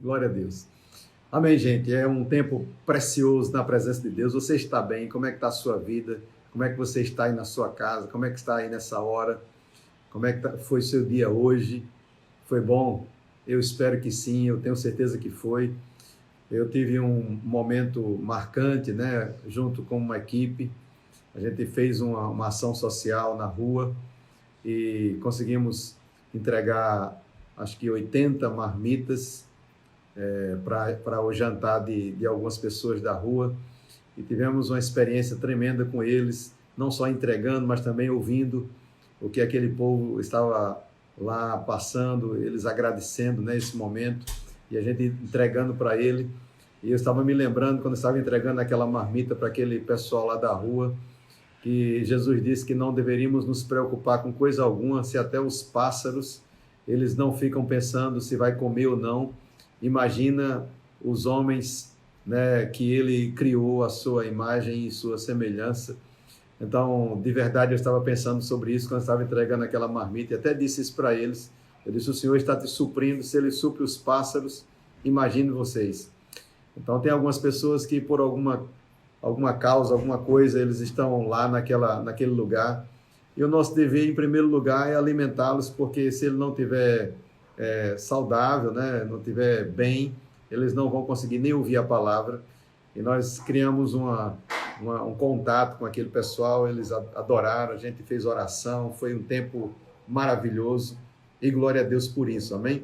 Glória a Deus. Amém, gente. É um tempo precioso na presença de Deus. Você está bem? Como é que está a sua vida? Como é que você está aí na sua casa? Como é que está aí nessa hora? Como é que foi o seu dia hoje? Foi bom? Eu espero que sim, eu tenho certeza que foi. Eu tive um momento marcante, né, junto com uma equipe. A gente fez uma ação social na rua e conseguimos entregar, acho que 80 marmitas para o jantar de algumas pessoas da rua. E tivemos uma experiência tremenda com eles, não só entregando, mas também ouvindo o que aquele povo estava lá passando, eles agradecendo nesse momento, e a gente entregando para ele. E eu estava me lembrando, quando eu estava entregando aquela marmita para aquele pessoal lá da rua, que Jesus disse que não deveríamos nos preocupar com coisa alguma, se até os pássaros, eles não ficam pensando se vai comer ou não. Imagina os homens, né, que ele criou a sua imagem e sua semelhança. Então, de verdade, eu estava pensando sobre isso quando eu estava entregando aquela marmita, e até disse isso para eles. Eu disse: o Senhor está te suprindo, se ele supre os pássaros, imagine vocês. Então, tem algumas pessoas que por alguma causa, alguma coisa, eles estão lá naquele lugar. E o nosso dever, em primeiro lugar, é alimentá-los, porque se ele não tiver saudável, né, não tiver bem, eles não vão conseguir nem ouvir a palavra. E nós criamos um contato com aquele pessoal, eles adoraram, a gente fez oração, foi um tempo maravilhoso, e glória a Deus por isso, amém?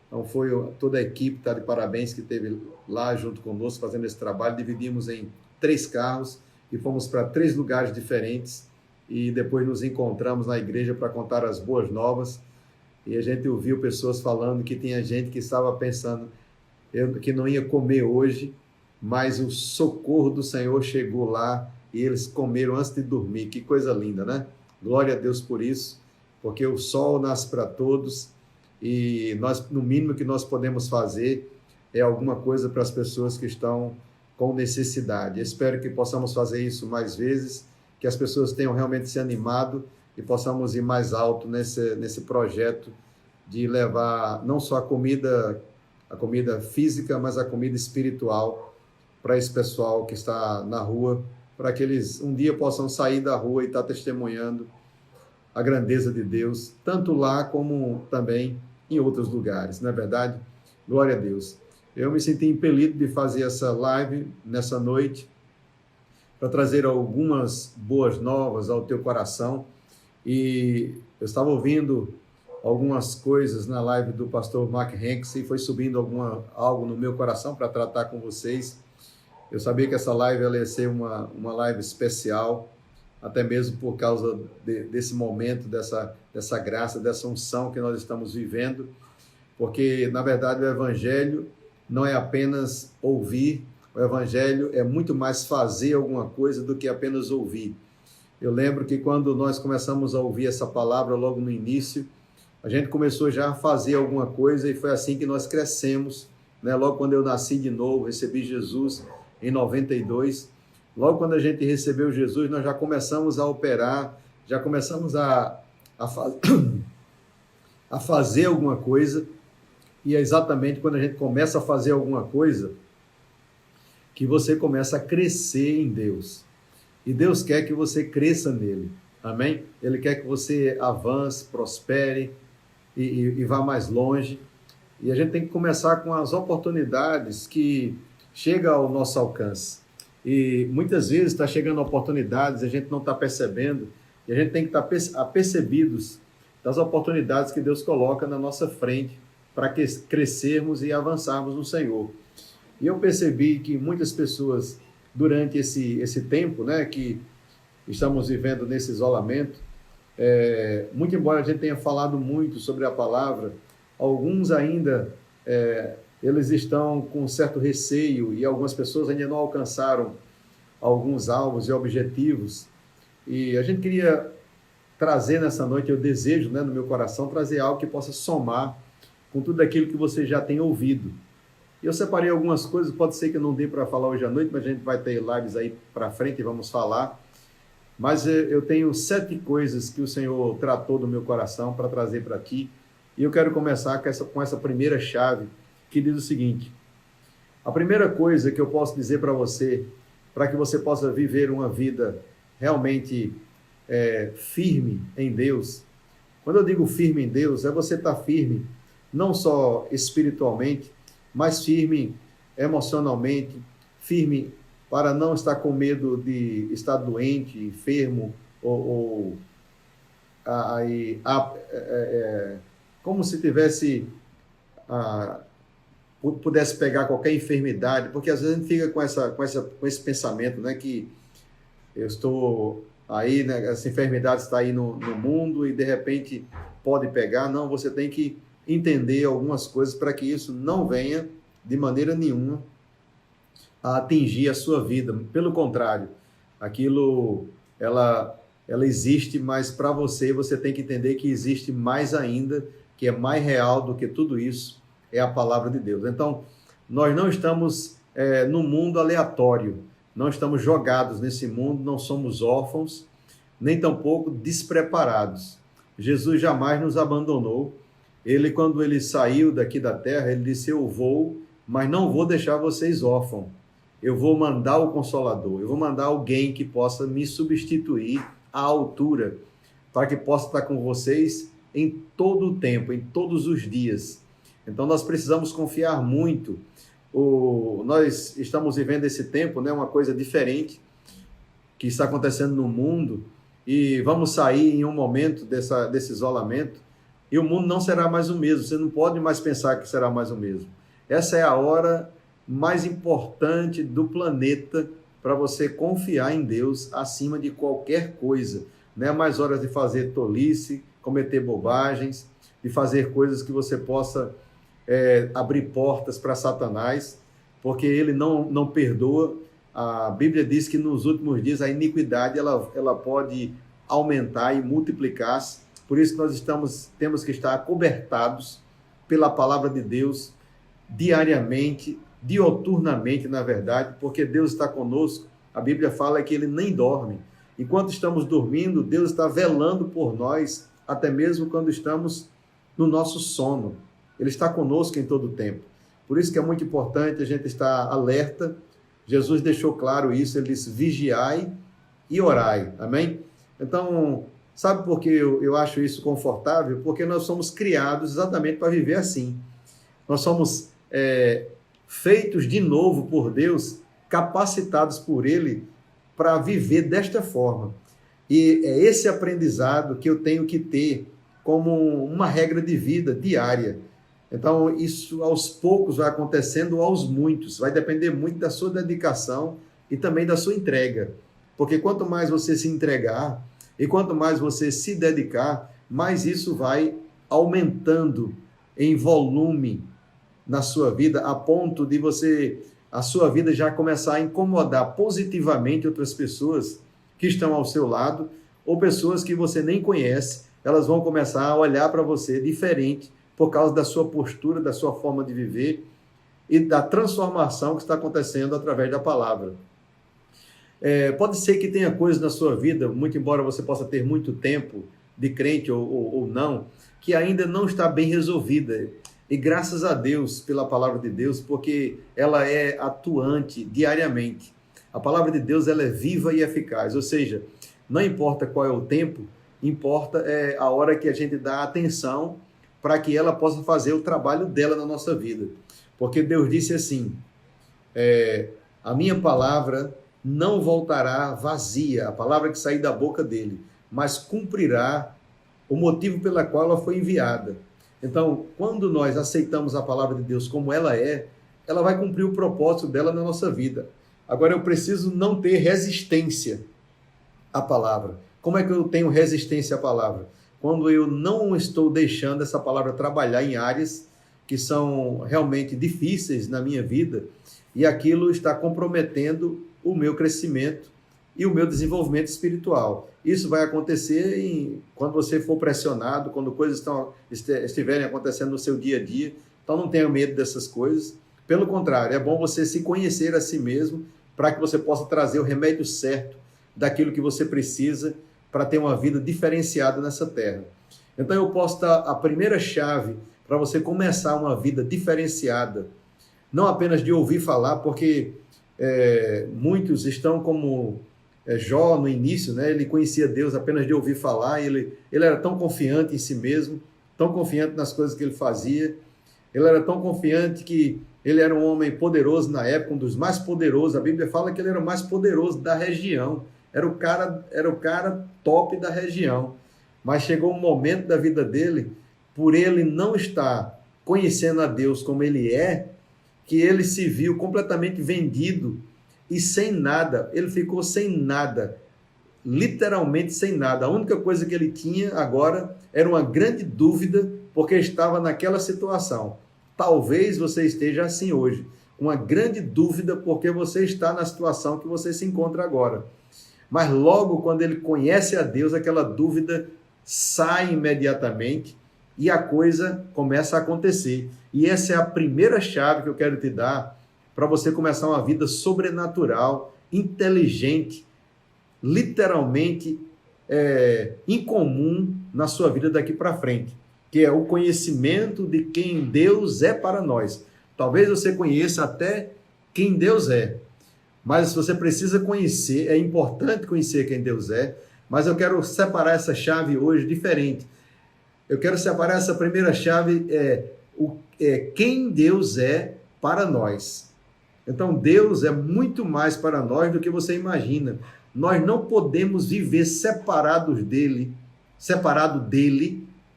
Então foi toda a equipe, tá de parabéns, que esteve lá junto conosco fazendo esse trabalho. Dividimos em 3 carros e fomos para 3 lugares diferentes, e depois nos encontramos na igreja para contar as boas novas, e a gente ouviu pessoas falando que tinha gente que estava pensando que não ia comer hoje, mas o socorro do Senhor chegou lá e eles comeram antes de dormir. Que coisa linda, né? Glória a Deus por isso, porque o sol nasce para todos, e nós, no mínimo que nós podemos fazer é alguma coisa para as pessoas que estão com necessidade. Espero que possamos fazer isso mais vezes, que as pessoas tenham realmente se animado e possamos ir mais alto nesse projeto de levar não só a comida física, mas a comida espiritual para esse pessoal que está na rua, para que eles um dia possam sair da rua e estar testemunhando a grandeza de Deus, tanto lá como também em outros lugares, não é verdade? Glória a Deus. Eu me senti impelido de fazer essa live nessa noite para trazer algumas boas novas ao teu coração, e eu estava ouvindo algumas coisas na live do pastor Mark Hanks e foi subindo algo no meu coração para tratar com vocês. Eu sabia que essa live ela ia ser uma live especial, até mesmo por causa desse momento, dessa graça, dessa unção que nós estamos vivendo, porque, na verdade, o Evangelho não é apenas ouvir, o Evangelho é muito mais fazer alguma coisa do que apenas ouvir. Eu lembro que quando nós começamos a ouvir essa palavra logo no início, a gente começou já a fazer alguma coisa, e foi assim que nós crescemos, né? Logo quando eu nasci de novo, recebi Jesus em 92, logo quando a gente recebeu Jesus, nós já começamos a operar, já começamos a fazer alguma coisa, e é exatamente quando a gente começa a fazer alguma coisa que você começa a crescer em Deus. E Deus quer que você cresça nele, amém? Ele quer que você avance, prospere e vá mais longe. E a gente tem que começar com as oportunidades que chegam ao nosso alcance. E muitas vezes está chegando oportunidades, a gente não está percebendo, e a gente tem que estar apercebidos das oportunidades que Deus coloca na nossa frente para crescermos e avançarmos no Senhor. E eu percebi que muitas pessoas, durante esse tempo, né, que estamos vivendo nesse isolamento, muito embora a gente tenha falado muito sobre a palavra, alguns ainda eles estão com certo receio, e algumas pessoas ainda não alcançaram alguns alvos e objetivos. E a gente queria trazer nessa noite, eu desejo, né, no meu coração, trazer algo que possa somar com tudo aquilo que você já tem ouvido. Eu separei algumas coisas, pode ser que eu não dê para falar hoje à noite, mas a gente vai ter lives aí para frente e vamos falar. Mas eu tenho 7 coisas que o Senhor tratou do meu coração para trazer para ti. E eu quero começar com essa primeira chave, que diz o seguinte: a primeira coisa que eu posso dizer para você, para que você possa viver uma vida realmente firme em Deus, quando eu digo firme em Deus, é você estar firme não só espiritualmente, mas firme emocionalmente, firme para não estar com medo de estar doente, enfermo, ou como se tivesse, pudesse pegar qualquer enfermidade, porque às vezes a gente fica com esse pensamento, né, que eu estou aí, né, essa enfermidade está aí no mundo e de repente pode pegar. Não, você tem que entender algumas coisas para que isso não venha de maneira nenhuma a atingir a sua vida. Pelo contrário, aquilo, ela existe, mas para você tem que entender que existe mais ainda, que é mais real do que tudo isso, é a palavra de Deus. Então, nós não estamos no mundo aleatório, não estamos jogados nesse mundo, não somos órfãos, nem tampouco despreparados. Jesus jamais nos abandonou. Ele, quando ele saiu daqui da terra, ele disse: eu vou, mas não vou deixar vocês órfãos. Eu vou mandar o Consolador, eu vou mandar alguém que possa me substituir à altura, para que possa estar com vocês em todo o tempo, em todos os dias. Então nós precisamos confiar muito. Nós estamos vivendo esse tempo, né, uma coisa diferente que está acontecendo no mundo, e vamos sair em um momento desse isolamento, e o mundo não será mais o mesmo. Você não pode mais pensar que será mais o mesmo. Essa é a hora mais importante do planeta para você confiar em Deus acima de qualquer coisa. Não é mais hora de fazer tolice, cometer bobagens, de fazer coisas que você possa abrir portas para Satanás, porque ele não perdoa. A Bíblia diz que nos últimos dias a iniquidade ela pode aumentar e multiplicar-se. Por isso nós temos que estar acobertados pela palavra de Deus diariamente, dioturnamente, na verdade, porque Deus está conosco. A Bíblia fala que ele nem dorme. Enquanto estamos dormindo, Deus está velando por nós, até mesmo quando estamos no nosso sono. Ele está conosco em todo o tempo. Por isso que é muito importante a gente estar alerta. Jesus deixou claro isso, ele disse: vigiai e orai. Amém? Então, sabe por que eu acho isso confortável? Porque nós somos criados exatamente para viver assim. Nós somos feitos de novo por Deus, capacitados por Ele para viver desta forma. E é esse aprendizado que eu tenho que ter como uma regra de vida diária. Então, isso aos poucos vai acontecendo, aos muitos. Vai depender muito da sua dedicação e também da sua entrega. Porque quanto mais você se entregar e quanto mais você se dedicar, mais isso vai aumentando em volume na sua vida, a ponto de a sua vida já começar a incomodar positivamente outras pessoas que estão ao seu lado, ou pessoas que você nem conhece. Elas vão começar a olhar para você diferente por causa da sua postura, da sua forma de viver e da transformação que está acontecendo através da palavra. Pode ser que tenha coisas na sua vida, muito embora você possa ter muito tempo de crente ou não, que ainda não está bem resolvida. E graças a Deus pela palavra de Deus, porque ela é atuante diariamente. A palavra de Deus ela é viva e eficaz, ou seja, não importa qual é o tempo, importa a hora que a gente dá atenção para que ela possa fazer o trabalho dela na nossa vida. Porque Deus disse assim: a minha palavra não voltará vazia, a palavra que sair da boca dele, mas cumprirá o motivo pela qual ela foi enviada. Então, quando nós aceitamos a palavra de Deus como ela vai cumprir o propósito dela na nossa vida. Agora, eu preciso não ter resistência à palavra. Como é que eu tenho resistência à palavra? Quando eu não estou deixando essa palavra trabalhar em áreas que são realmente difíceis na minha vida, e aquilo está comprometendo o meu crescimento e o meu desenvolvimento espiritual. Isso vai acontecer quando você for pressionado, quando coisas estiverem acontecendo no seu dia a dia. Então não tenha medo dessas coisas. Pelo contrário, é bom você se conhecer a si mesmo para que você possa trazer o remédio certo daquilo que você precisa para ter uma vida diferenciada nessa terra. Então eu posso dar a primeira chave para você começar uma vida diferenciada, não apenas de ouvir falar, porque muitos estão como Jó no início, né? Ele conhecia Deus apenas de ouvir falar, ele era tão confiante em si mesmo, tão confiante nas coisas que ele fazia, ele era tão confiante que ele era um homem poderoso na época, um dos mais poderosos. A Bíblia fala que ele era o mais poderoso da região, era o cara top da região. Mas chegou um momento da vida dele, por ele não estar conhecendo a Deus como ele é, que ele se viu completamente vendido e sem nada. Ele ficou sem nada, literalmente sem nada. A única coisa que ele tinha agora era uma grande dúvida, porque estava naquela situação. Talvez você esteja assim hoje, uma grande dúvida porque você está na situação que você se encontra agora. Mas logo quando ele conhece a Deus, aquela dúvida sai imediatamente e a coisa começa a acontecer. E essa é a primeira chave que eu quero te dar para você começar uma vida sobrenatural, inteligente, literalmente incomum na sua vida daqui para frente, que é o conhecimento de quem Deus é para nós. Talvez você conheça até quem Deus é, mas você precisa conhecer, é importante conhecer quem Deus é, mas eu quero separar essa chave hoje diferente. Eu quero separar essa primeira chave, quem Deus é para nós. Então, Deus é muito mais para nós do que você imagina. Nós não podemos viver separado dele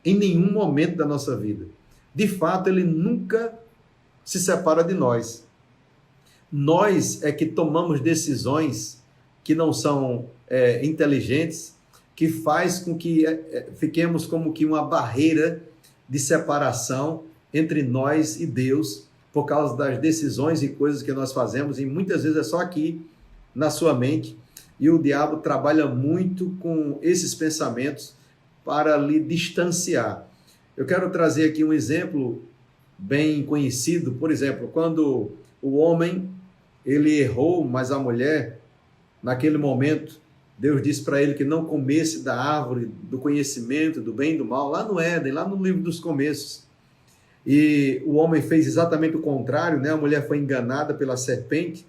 em nenhum momento da nossa vida. De fato, ele nunca se separa de nós. Nós é que tomamos decisões que não são inteligentes, que faz com que fiquemos como que uma barreira de separação entre nós e Deus, por causa das decisões e coisas que nós fazemos, e muitas vezes é só aqui, na sua mente, e o diabo trabalha muito com esses pensamentos para lhe distanciar. Eu quero trazer aqui um exemplo bem conhecido, por exemplo, quando o homem, ele errou, mas a mulher, naquele momento, Deus disse para ele que não comesse da árvore do conhecimento, do bem e do mal, lá no Éden, lá no livro dos começos. E o homem fez exatamente o contrário, né? A mulher foi enganada pela serpente,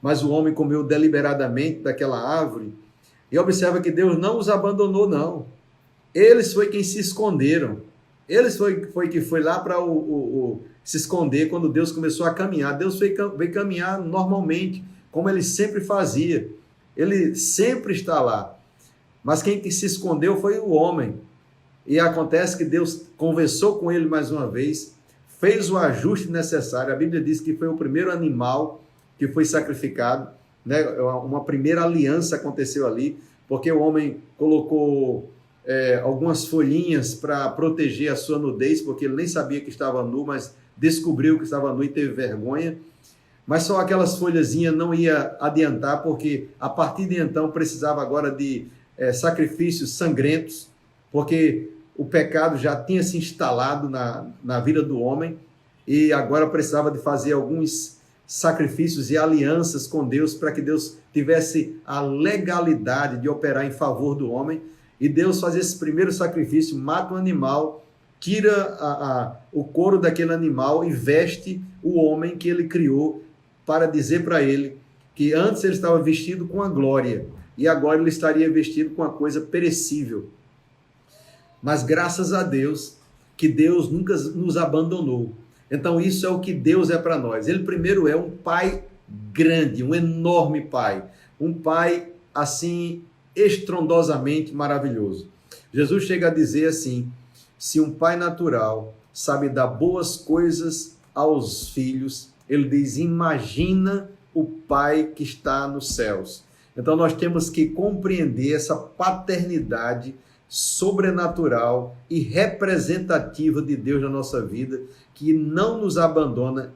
mas o homem comeu deliberadamente daquela árvore. E observa que Deus não os abandonou, não. Eles foi quem se esconderam. Eles foi que foi lá para se esconder quando Deus começou a caminhar. Deus veio caminhar normalmente, como ele sempre fazia. Ele sempre está lá. Mas quem se escondeu foi o homem. E acontece que Deus conversou com ele mais uma vez, fez o ajuste necessário. A Bíblia diz que foi o primeiro animal que foi sacrificado, né? Uma primeira aliança aconteceu ali, porque o homem colocou algumas folhinhas para proteger a sua nudez, porque ele nem sabia que estava nu, mas descobriu que estava nu e teve vergonha. Mas só aquelas folhazinhas não ia adiantar, porque a partir de então precisava agora de sacrifícios sangrentos, porque o pecado já tinha se instalado na vida do homem e agora precisava de fazer alguns sacrifícios e alianças com Deus para que Deus tivesse a legalidade de operar em favor do homem. E Deus faz esse primeiro sacrifício, mata um animal, tira o couro daquele animal e veste o homem que ele criou, para dizer para ele que antes ele estava vestido com a glória e agora ele estaria vestido com uma coisa perecível. Mas graças a Deus, que Deus nunca nos abandonou. Então isso é o que Deus é para nós. Ele primeiro é um pai grande, um enorme pai. Um pai assim, estrondosamente maravilhoso. Jesus chega a dizer assim: se um pai natural sabe dar boas coisas aos filhos, ele diz, imagina o pai que está nos céus. Então nós temos que compreender essa paternidade sobrenatural e representativa de Deus na nossa vida, que não nos abandona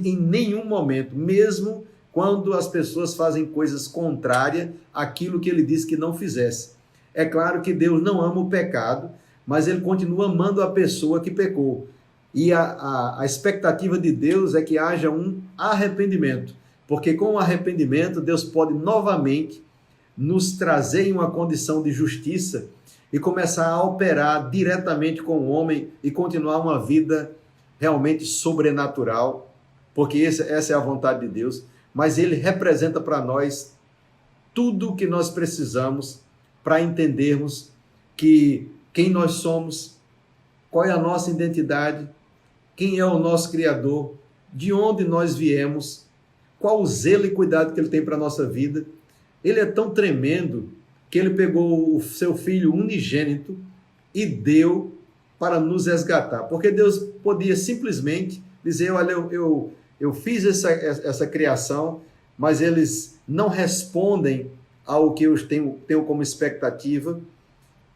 em nenhum momento, mesmo quando as pessoas fazem coisas contrárias àquilo que ele disse que não fizesse. É claro que Deus não ama o pecado, mas ele continua amando a pessoa que pecou. E a expectativa de Deus é que haja um arrependimento, porque com o arrependimento Deus pode novamente nos trazer em uma condição de justiça e começar a operar diretamente com o homem e continuar uma vida realmente sobrenatural, porque essa é a vontade de Deus, mas ele representa para nós tudo o que nós precisamos para entendermos que quem nós somos, qual é a nossa identidade, quem é o nosso Criador, de onde nós viemos, qual o zelo e cuidado que ele tem para a nossa vida. Ele é tão tremendo que ele pegou o seu Filho unigênito e deu para nos resgatar. Porque Deus podia simplesmente dizer, olha, eu fiz essa criação, mas eles não respondem ao que eu tenho como expectativa.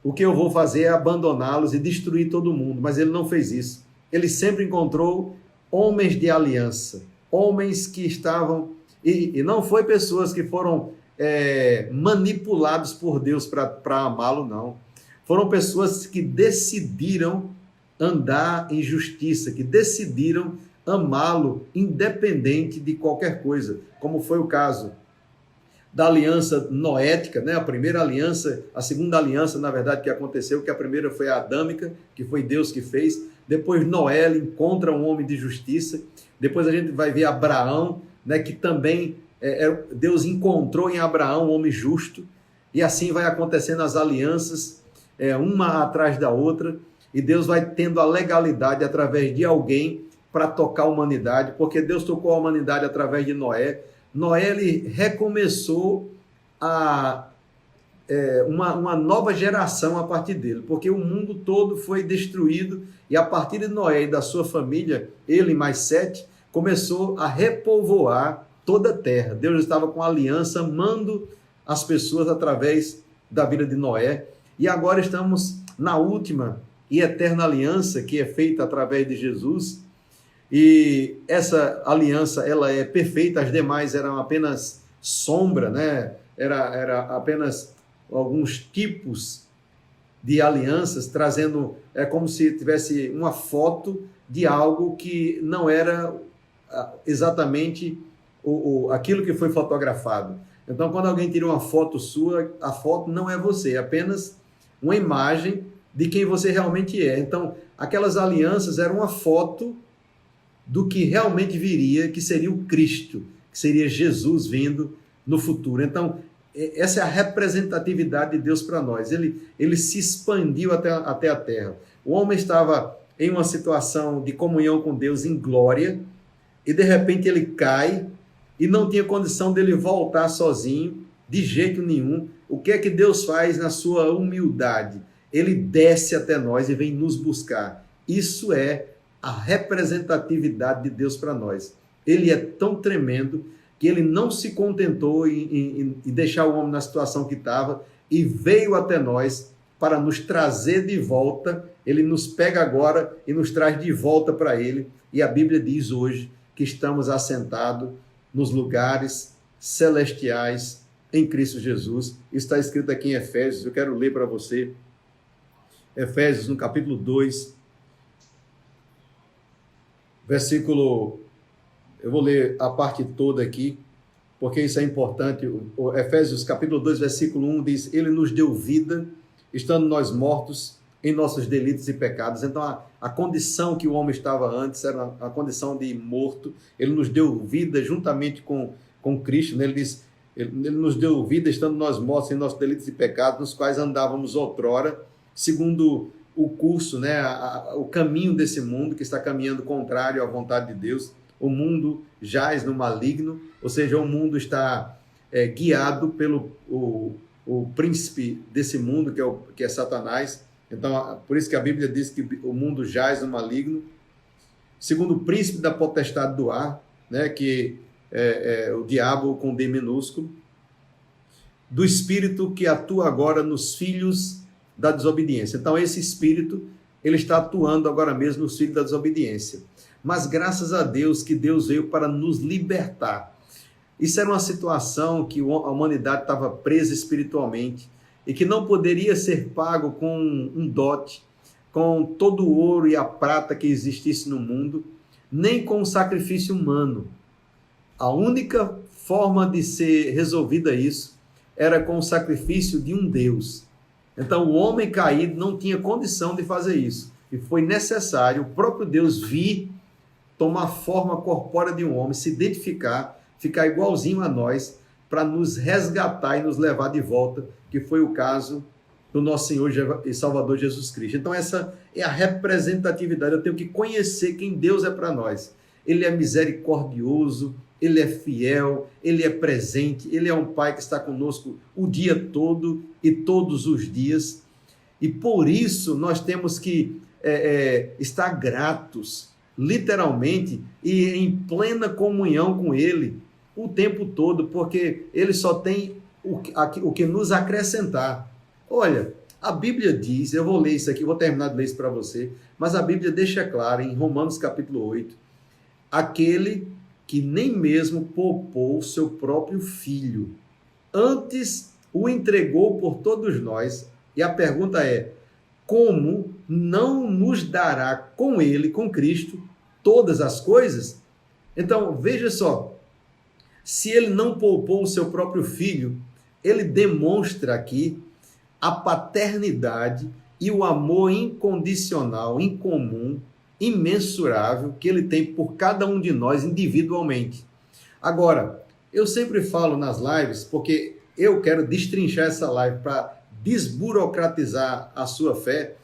O que eu vou fazer é abandoná-los e destruir todo mundo. Mas ele não fez isso. Ele sempre encontrou homens de aliança, homens que estavam... E não foi pessoas que foram manipulados por Deus para amá-lo, não. Foram pessoas que decidiram andar em justiça, que decidiram amá-lo independente de qualquer coisa, como foi o caso da aliança noética, né? A primeira aliança, a segunda aliança, na verdade, que aconteceu, que a primeira foi a adâmica, que foi Deus que fez. Depois Noé encontra um homem de justiça. Depois a gente vai ver Abraão, né, que também Deus encontrou em Abraão um homem justo. E assim vai acontecendo as alianças, uma atrás da outra. E Deus vai tendo a legalidade através de alguém para tocar a humanidade, porque Deus tocou a humanidade através de Noé. Noé, ele recomeçou uma nova geração a partir dele, porque o mundo todo foi destruído e a partir de Noé e da sua família, ele mais 7, começou a repovoar toda a terra. Deus estava com aliança, amando as pessoas através da vida de Noé. E agora estamos na última e eterna aliança, que é feita através de Jesus. E essa aliança, ela é perfeita, as demais eram apenas sombra, né? Era apenas alguns tipos de alianças, trazendo, como se tivesse uma foto de algo que não era exatamente aquilo que foi fotografado. Então, quando alguém tira uma foto sua, a foto não é você, é apenas uma imagem de quem você realmente é. Então, aquelas alianças eram uma foto do que realmente viria, que seria o Cristo, que seria Jesus vindo no futuro. Então, essa é a representatividade de Deus para nós. Ele se expandiu até a terra. O homem estava em uma situação de comunhão com Deus em glória, e de repente ele cai, e não tinha condição dele voltar sozinho, de jeito nenhum. O que é que Deus faz na sua humildade? Ele desce até nós e vem nos buscar. Isso é a representatividade de Deus para nós. Ele é tão tremendo que ele não se contentou em deixar o homem na situação que estava e veio até nós para nos trazer de volta. Ele nos pega agora e nos traz de volta para ele. E a Bíblia diz hoje que estamos assentados nos lugares celestiais em Cristo Jesus. Está escrito aqui em Efésios, eu quero ler para você. Efésios, no capítulo 2, versículo, eu vou ler a parte toda aqui, porque isso é importante. O Efésios capítulo 2, versículo 1 diz, ele nos deu vida, estando nós mortos em nossos delitos e pecados. Então, a condição que o homem estava antes era a condição de morto. Ele nos deu vida juntamente com Cristo, né? Ele diz, ele nos deu vida, estando nós mortos em nossos delitos e pecados, nos quais andávamos outrora, segundo o curso, né, o caminho desse mundo, que está caminhando contrário à vontade de Deus. O mundo jaz no maligno, ou seja, o mundo está guiado pelo o príncipe desse mundo, que é Satanás. Então, por isso que a Bíblia diz que o mundo jaz no maligno. Segundo o príncipe da potestade do ar, né, que é o diabo com D minúsculo, do espírito que atua agora nos filhos da desobediência. Então, esse espírito, ele está atuando agora mesmo nos filhos da desobediência. Mas graças a Deus que Deus veio para nos libertar. Isso era uma situação que a humanidade estava presa espiritualmente e que não poderia ser pago com um dote, com todo o ouro e a prata que existisse no mundo, nem com um sacrifício humano. A única forma de ser resolvida isso era com o sacrifício de um Deus. Então, o homem caído não tinha condição de fazer isso. e foi necessário o próprio Deus vir, tomar forma corpórea de um homem, se identificar, ficar igualzinho a nós, para nos resgatar e nos levar de volta, que foi o caso do nosso Senhor e Salvador Jesus Cristo. Então essa é a representatividade. Eu tenho que conhecer quem Deus é para nós. Ele é misericordioso, Ele é fiel, Ele é presente, Ele é um Pai que está conosco o dia todo e todos os dias. E por isso nós temos que estar gratos, literalmente, e em plena comunhão com Ele o tempo todo, porque Ele só tem o que nos acrescentar. Olha, a Bíblia diz, eu vou ler isso aqui, vou terminar de ler isso para você, mas a Bíblia deixa claro em Romanos capítulo 8, aquele que nem mesmo poupou seu próprio filho, antes o entregou por todos nós. E a pergunta é, como não nos dará com ele, com Cristo, todas as coisas? Então, veja só, se ele não poupou o seu próprio filho, ele demonstra aqui a paternidade e o amor incondicional, incomum, imensurável que ele tem por cada um de nós individualmente. Agora, eu sempre falo nas lives, porque eu quero destrinchar essa live para desburocratizar a sua fé,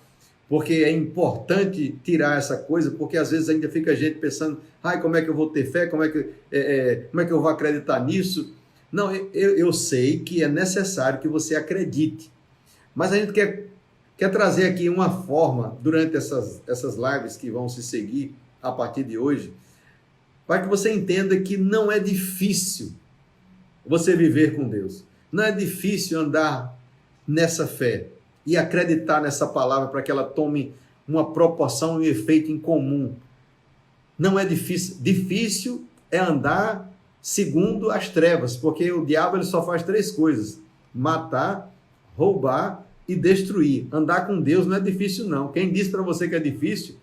porque é importante tirar essa coisa, porque às vezes ainda fica gente pensando, como é que eu vou ter fé, como é que eu vou acreditar nisso? Não, eu sei que é necessário que você acredite, mas a gente quer trazer aqui uma forma, durante essas lives que vão se seguir a partir de hoje, para que você entenda que não é difícil você viver com Deus. Não é difícil andar nessa fé e acreditar nessa palavra para que ela tome uma proporção e um efeito em comum. Não é difícil. Difícil é andar segundo as trevas, porque o diabo ele só faz 3 coisas: matar, roubar e destruir. Andar com Deus não é difícil, não. Quem diz para você que é difícil,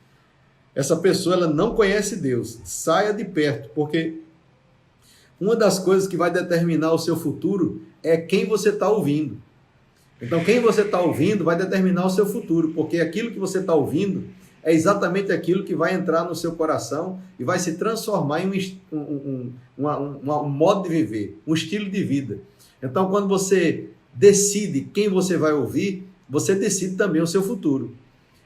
essa pessoa ela não conhece Deus. Saia de perto, porque uma das coisas que vai determinar o seu futuro é quem você está ouvindo. Então, quem você está ouvindo vai determinar o seu futuro, porque aquilo que você está ouvindo é exatamente aquilo que vai entrar no seu coração e vai se transformar em um modo de viver, um estilo de vida. Então, quando você decide quem você vai ouvir, você decide também o seu futuro.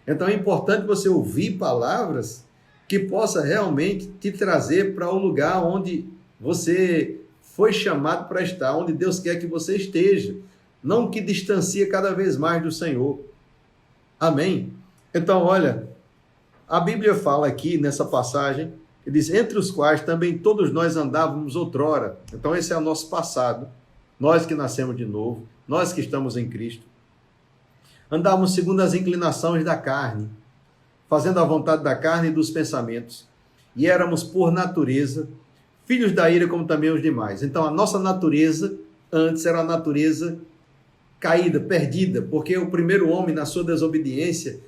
Então, é importante você ouvir palavras que possa realmente te trazer para o lugar onde você foi chamado para estar, onde Deus quer que você esteja, não que distancie cada vez mais do Senhor. Amém? Então, olha, a Bíblia fala aqui nessa passagem, que diz, entre os quais também todos nós andávamos outrora. Então, esse é o nosso passado, nós que nascemos de novo, nós que estamos em Cristo. Andávamos segundo as inclinações da carne, fazendo a vontade da carne e dos pensamentos, e éramos por natureza filhos da ira como também os demais. Então, a nossa natureza antes era a natureza caída, perdida, porque o primeiro homem, na sua desobediência,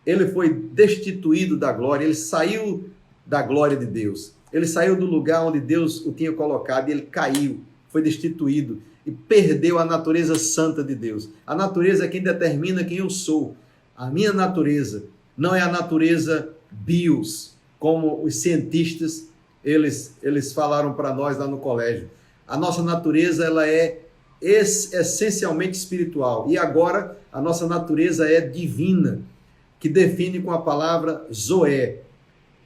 ele foi destituído da glória, ele saiu da glória de Deus, ele saiu do lugar onde Deus o tinha colocado e ele caiu, foi destituído e perdeu a natureza santa de Deus. A natureza é quem determina quem eu sou. A minha natureza não é a natureza bios, como os cientistas eles falaram para nós lá no colégio. A nossa natureza ela é essencialmente espiritual. E agora a nossa natureza é divina, que define com a palavra Zoé,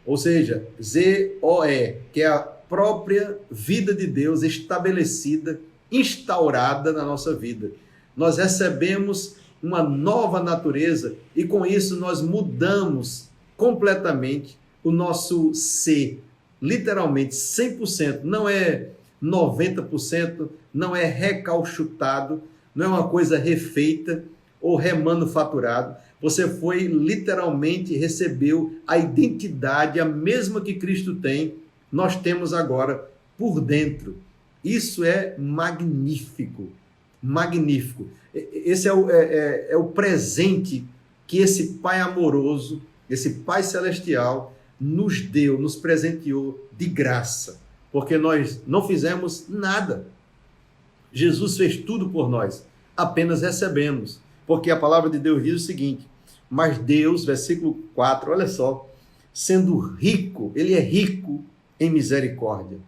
ou seja, Z-O-E, que é a própria vida de Deus estabelecida, instaurada na nossa vida. Nós recebemos uma nova natureza e com isso nós mudamos completamente o nosso ser, literalmente 100%, não é 90%, não é recalchutado, não é uma coisa refeita ou remanufaturado. Você foi literalmente, recebeu a identidade, a mesma que Cristo tem, nós temos agora por dentro. Isso é magnífico, magnífico. Esse é o presente que esse Pai amoroso, esse Pai celestial nos deu, nos presenteou de graça, porque nós não fizemos nada. Jesus fez tudo por nós, apenas recebemos, porque a palavra de Deus diz o seguinte, Mas Deus, versículo 4, olha só, sendo rico, ele é rico em misericórdia,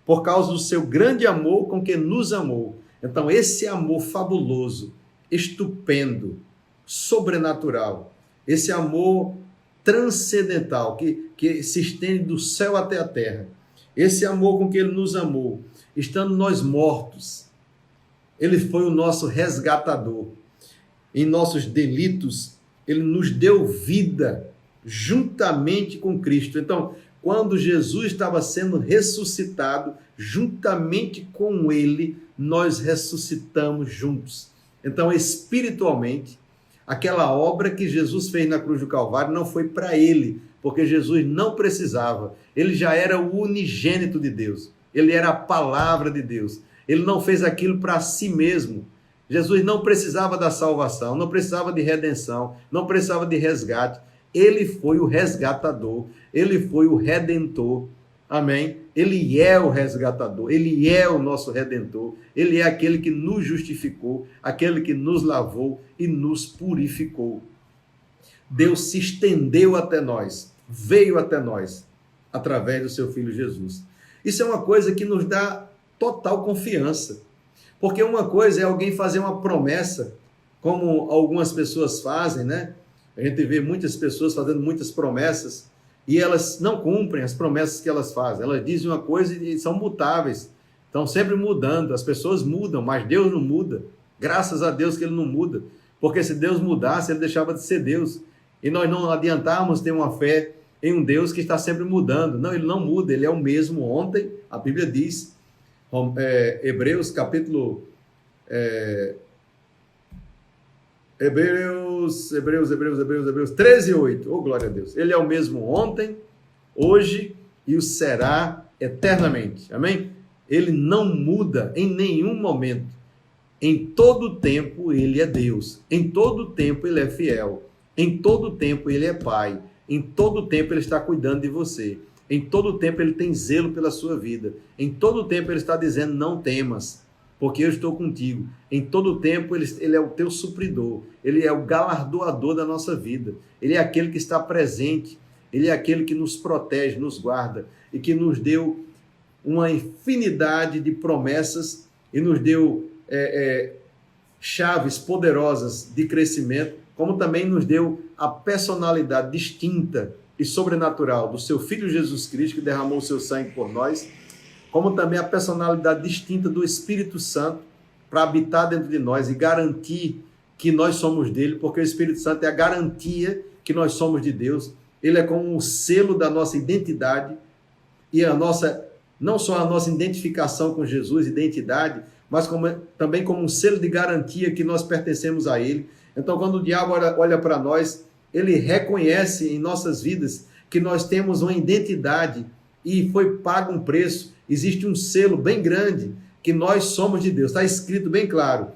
por causa do seu grande amor com que nos amou. Então, esse amor fabuloso, estupendo, sobrenatural, esse amor transcendental, que se estende do céu até a terra, esse amor com que ele nos amou, estando nós mortos, ele foi o nosso resgatador. Em nossos delitos, ele nos deu vida juntamente com Cristo. Então, quando Jesus estava sendo ressuscitado, juntamente com ele, nós ressuscitamos juntos. Então, espiritualmente, aquela obra que Jesus fez na cruz do Calvário não foi para ele, porque Jesus não precisava. Ele já era o unigênito de Deus. Ele era a palavra de Deus. Ele não fez aquilo para si mesmo. Jesus não precisava da salvação, não precisava de redenção, não precisava de resgate. Ele foi o resgatador, ele foi o redentor. Amém? Ele é o resgatador, ele é o nosso redentor, ele é aquele que nos justificou, aquele que nos lavou e nos purificou. Deus se estendeu até nós, veio até nós, através do seu Filho Jesus. Isso é uma coisa que nos dá total confiança, porque uma coisa é alguém fazer uma promessa, como algumas pessoas fazem, né? A gente vê muitas pessoas fazendo muitas promessas e elas não cumprem as promessas que elas fazem. Elas dizem uma coisa e são mutáveis, estão sempre mudando. As pessoas mudam, mas Deus não muda. Graças a Deus que ele não muda, porque se Deus mudasse, ele deixava de ser Deus. E nós não adiantamos ter uma fé em um Deus que está sempre mudando. Não, ele não muda, ele é o mesmo ontem. A Bíblia diz, Hebreus 13:8. Oh, glória a Deus. Ele é o mesmo ontem, hoje e o será eternamente. Amém? Ele não muda em nenhum momento. Em todo tempo ele é Deus. Em todo tempo ele é fiel. Em todo tempo ele é Pai. Em todo tempo ele está cuidando de você. Em todo tempo ele tem zelo pela sua vida. Em todo tempo ele está dizendo: não temas, porque eu estou contigo. Em todo tempo ele é o teu supridor. Ele é o galardoador da nossa vida. Ele é aquele que está presente. Ele é aquele que nos protege, nos guarda e que nos deu uma infinidade de promessas e nos deu chaves poderosas de crescimento, como também nos deu a personalidade distinta e sobrenatural do seu Filho Jesus Cristo, que derramou o seu sangue por nós, como também a personalidade distinta do Espírito Santo para habitar dentro de nós e garantir que nós somos dele, porque o Espírito Santo é a garantia que nós somos de Deus. Ele é como um selo da nossa identidade e não só a nossa identificação com Jesus, identidade, mas também como um selo de garantia que nós pertencemos a ele. Então, quando o diabo olha para nós, ele reconhece em nossas vidas que nós temos uma identidade e foi pago um preço. Existe um selo bem grande que nós somos de Deus. Está escrito bem claro: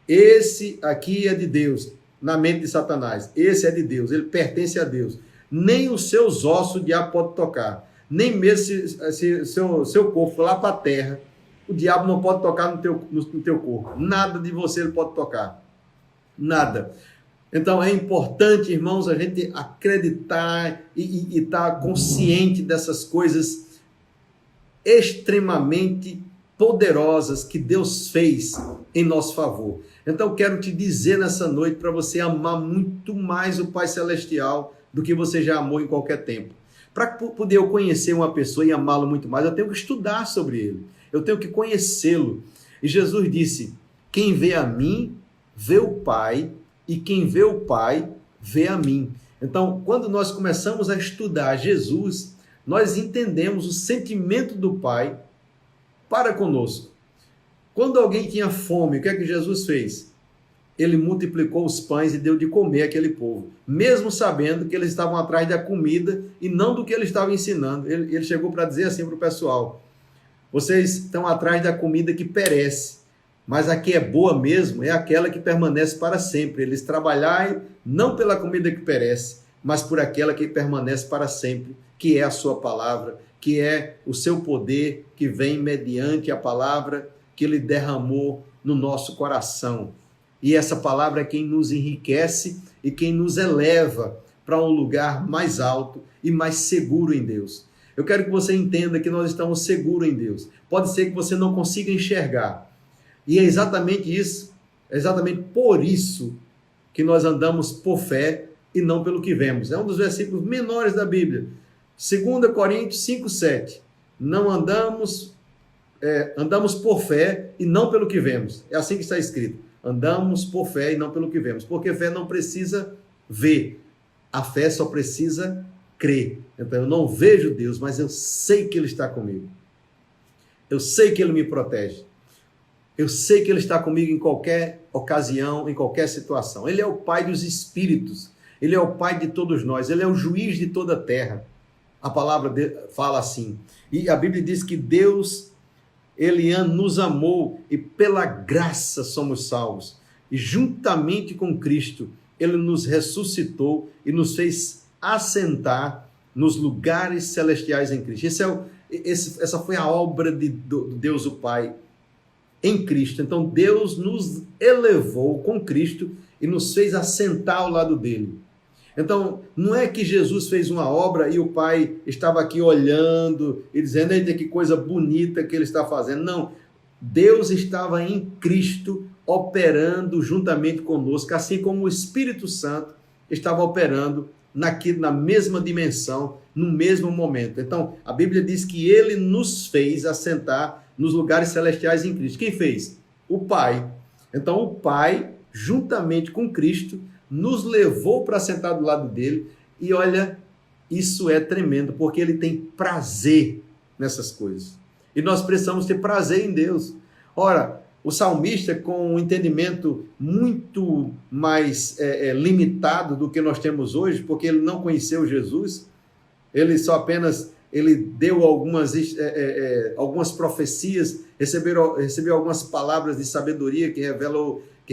esse aqui é de Deus, na mente de Satanás. Esse é de Deus, ele pertence a Deus. Nem os seus ossos o diabo pode tocar. Nem mesmo se seu corpo for lá para a terra, o diabo não pode tocar no teu corpo. Nada de você ele pode tocar. Nada. Então é importante, irmãos, a gente acreditar e estar consciente dessas coisas extremamente poderosas que Deus fez em nosso favor. Então quero te dizer nessa noite para você amar muito mais o Pai Celestial do que você já amou em qualquer tempo. Para poder eu conhecer uma pessoa e amá-lo muito mais, eu tenho que estudar sobre ele. Eu tenho que conhecê-lo. E Jesus disse: quem vê a mim, vê o Pai, e quem vê o Pai, vê a mim. Então, quando nós começamos a estudar Jesus, nós entendemos o sentimento do Pai para conosco. Quando alguém tinha fome, o que é que Jesus fez? Ele multiplicou os pães e deu de comer àquele povo, mesmo sabendo que eles estavam atrás da comida e não do que ele estava ensinando. Ele chegou para dizer assim para o pessoal: vocês estão atrás da comida que perece, mas a que é boa mesmo é aquela que permanece para sempre. Eles trabalhai não pela comida que perece, mas por aquela que permanece para sempre, que é a sua palavra, que é o seu poder que vem mediante a palavra que ele derramou no nosso coração. E essa palavra é quem nos enriquece e quem nos eleva para um lugar mais alto e mais seguro em Deus. Eu quero que você entenda que nós estamos seguros em Deus. Pode ser que você não consiga enxergar. E é exatamente isso, é exatamente por isso que nós andamos por fé e não pelo que vemos. É um dos versículos menores da Bíblia. 2 Coríntios 5:7. Não andamos por fé e não pelo que vemos. É assim que está escrito. Andamos por fé e não pelo que vemos. Porque fé não precisa ver. A fé só precisa crer. Então eu não vejo Deus, mas eu sei que Ele está comigo. Eu sei que Ele me protege. Eu sei que Ele está comigo em qualquer ocasião, em qualquer situação. Ele é o Pai dos espíritos. Ele é o Pai de todos nós. Ele é o juiz de toda a terra. A palavra fala assim. E a Bíblia diz que Deus, Ele nos amou e pela graça somos salvos. E juntamente com Cristo, Ele nos ressuscitou e nos fez assentar nos lugares celestiais em Cristo. Essa foi a obra de Deus o Pai em Cristo. Então Deus nos elevou com Cristo e nos fez assentar ao lado dele. Então não é que Jesus fez uma obra e o Pai estava aqui olhando e dizendo: eita, que coisa bonita que Ele está fazendo. Não, Deus estava em Cristo operando juntamente conosco, assim como o Espírito Santo estava operando na mesma dimensão, no mesmo momento. Então, a Bíblia diz que Ele nos fez assentar nos lugares celestiais em Cristo. Quem fez? O Pai. Então, o Pai, juntamente com Cristo, nos levou para sentar do lado dele. E olha, isso é tremendo, porque Ele tem prazer nessas coisas. E nós precisamos ter prazer em Deus. Ora, o salmista, com um entendimento muito mais limitado do que nós temos hoje, porque ele não conheceu Jesus, ele deu algumas profecias, recebeu algumas palavras de sabedoria que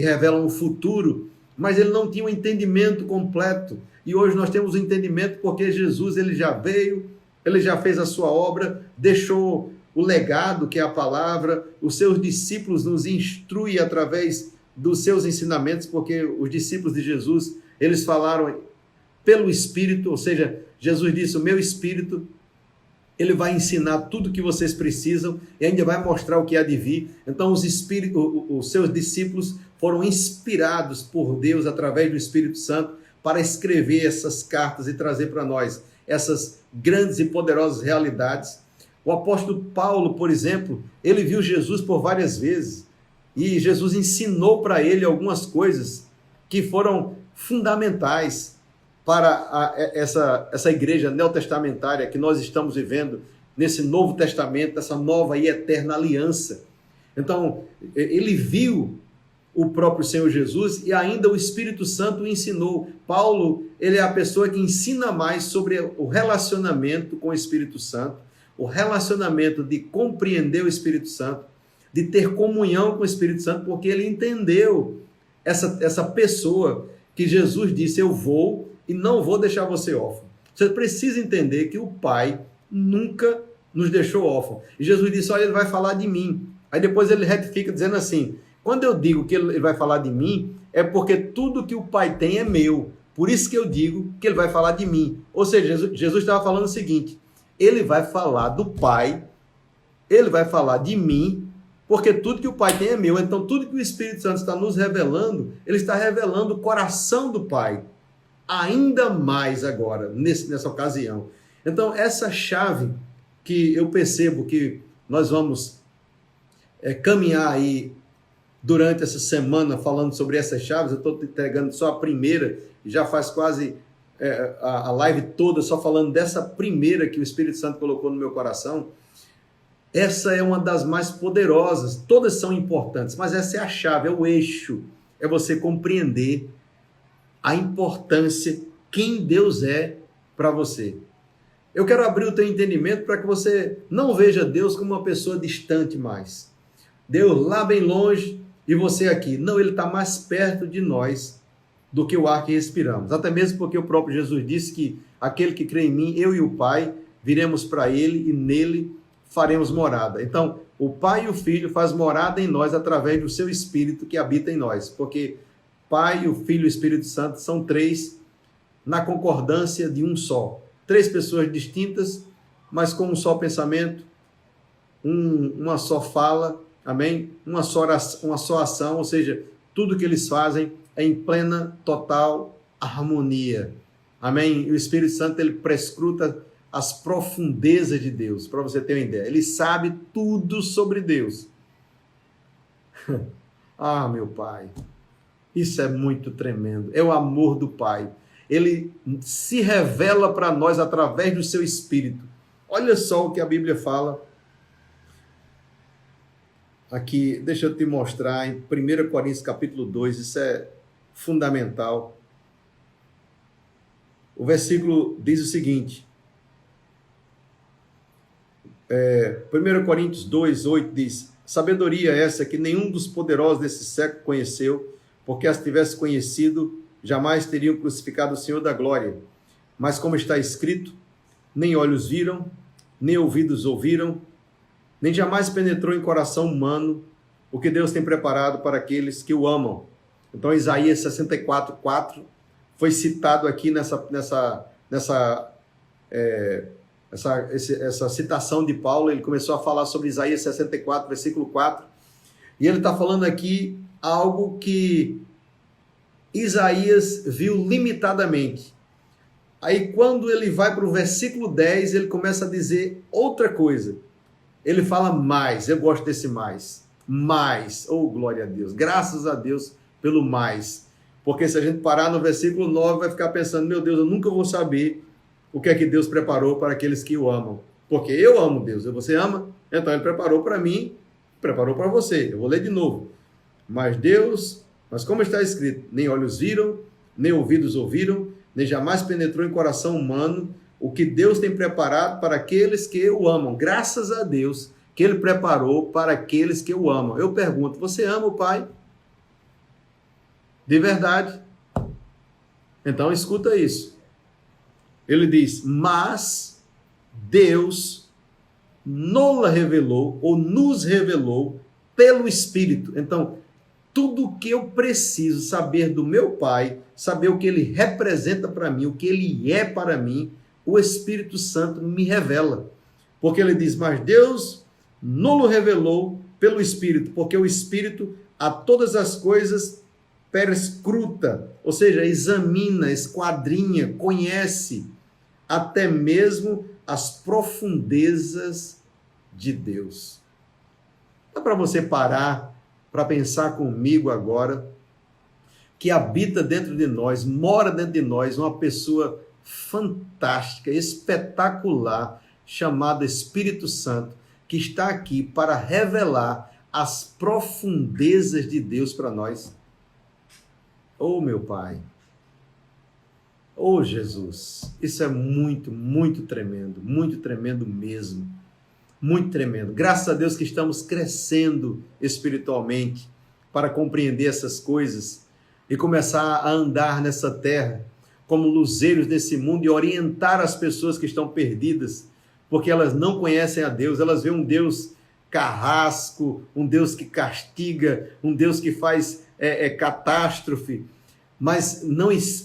revelam o futuro, mas ele não tinha um entendimento completo. E hoje nós temos o entendimento porque Jesus, ele já veio, ele já fez a sua obra, deixou o legado, que é a palavra. Os seus discípulos nos instruem através dos seus ensinamentos, porque os discípulos de Jesus, eles falaram pelo Espírito, ou seja, Jesus disse: o meu Espírito, ele vai ensinar tudo o que vocês precisam e ainda vai mostrar o que há de vir. Então os seus discípulos foram inspirados por Deus através do Espírito Santo para escrever essas cartas e trazer para nós essas grandes e poderosas realidades. O apóstolo Paulo, por exemplo, ele viu Jesus por várias vezes e Jesus ensinou para ele algumas coisas que foram fundamentais para essa igreja neotestamentária que nós estamos vivendo nesse Novo Testamento, essa nova e eterna aliança. Então, ele viu o próprio Senhor Jesus e ainda o Espírito Santo o ensinou. Paulo, ele é a pessoa que ensina mais sobre o relacionamento com o Espírito Santo, o relacionamento de compreender o Espírito Santo, de ter comunhão com o Espírito Santo, porque ele entendeu essa pessoa que Jesus disse: eu vou e não vou deixar você órfão. Você precisa entender que o Pai nunca nos deixou órfão. E Jesus disse: olha, Ele vai falar de mim. Aí depois ele retifica dizendo assim: quando eu digo que Ele vai falar de mim, é porque tudo que o Pai tem é meu. Por isso que eu digo que Ele vai falar de mim. Ou seja, Jesus estava falando o seguinte: Ele vai falar do Pai, Ele vai falar de mim, porque tudo que o Pai tem é meu. Então, tudo que o Espírito Santo está nos revelando, Ele está revelando o coração do Pai, ainda mais agora, nessa ocasião. Então, essa chave que eu percebo que nós vamos caminhar aí durante essa semana falando sobre essas chaves, eu estou entregando só a primeira, já faz quase a live toda só falando dessa primeira que o Espírito Santo colocou no meu coração. Essa é uma das mais poderosas, todas são importantes, mas essa é a chave, é o eixo, é você compreender a importância, quem Deus é para você. Eu quero abrir o teu entendimento para que você não veja Deus como uma pessoa distante mais. Deus lá bem longe e você aqui. Não, Ele está mais perto de nós do que o ar que respiramos. Até mesmo porque o próprio Jesus disse que aquele que crê em mim, eu e o Pai, viremos para Ele e nele faremos morada. Então, o Pai e o Filho faz morada em nós através do seu Espírito que habita em nós. Porque Pai, o Filho e o Espírito Santo são três na concordância de um só. Três pessoas distintas, mas com um só pensamento, uma só fala, amém? Uma só ação, ou seja, tudo que eles fazem é em plena, total harmonia. Amém? E o Espírito Santo, ele prescruta as profundezas de Deus, para você ter uma ideia. Ele sabe tudo sobre Deus. Ah, meu Pai, isso é muito tremendo. É o amor do Pai. Ele se revela para nós através do seu Espírito. Olha só o que a Bíblia fala. Aqui, deixa eu te mostrar em 1 Coríntios capítulo 2, isso é fundamental. O versículo diz o seguinte, 1 Coríntios 2, 8 diz, sabedoria essa que nenhum dos poderosos desse século conheceu, porque as tivesse conhecido, jamais teriam crucificado o Senhor da glória. Mas como está escrito, nem olhos viram, nem ouvidos ouviram, nem jamais penetrou em coração humano o que Deus tem preparado para aqueles que o amam. Então, Isaías 64, 4 foi citado aqui nessa citação de Paulo. Ele começou a falar sobre Isaías 64, versículo 4, e ele está falando aqui algo que Isaías viu limitadamente. Aí, quando ele vai para o versículo 10, ele começa a dizer outra coisa. Ele fala mais, eu gosto desse mais. Mais, oh glória a Deus, graças a Deus pelo mais. Porque se a gente parar no versículo 9, vai ficar pensando, meu Deus, eu nunca vou saber o que é que Deus preparou para aqueles que o amam. Porque eu amo Deus, você ama? Então ele preparou para mim, preparou para você. Eu vou ler de novo. Mas como está escrito, nem olhos viram, nem ouvidos ouviram, nem jamais penetrou em coração humano o que Deus tem preparado para aqueles que o amam. Graças a Deus que ele preparou para aqueles que o amam. Eu pergunto, você ama o Pai? De verdade? Então escuta isso. Ele diz, mas Deus nos revelou pelo Espírito. Então, tudo que eu preciso saber do meu Pai, saber o que ele representa para mim, o que ele é para mim, o Espírito Santo me revela. Porque ele diz, mas Deus nos revelou pelo Espírito, porque o Espírito a todas as coisas perscruta, ou seja, examina, esquadrinha, conhece até mesmo as profundezas de Deus. Dá para você parar para pensar comigo agora que habita dentro de nós, mora dentro de nós, uma pessoa fantástica, espetacular, chamada Espírito Santo, que está aqui para revelar as profundezas de Deus para nós. Oh, meu Pai. Oh, Jesus. Isso é muito, muito tremendo mesmo. Muito tremendo. Graças a Deus que estamos crescendo espiritualmente para compreender essas coisas e começar a andar nessa terra como luzeiros desse mundo e orientar as pessoas que estão perdidas, porque elas não conhecem a Deus, elas veem um Deus carrasco, um Deus que castiga, um Deus que faz catástrofe, mas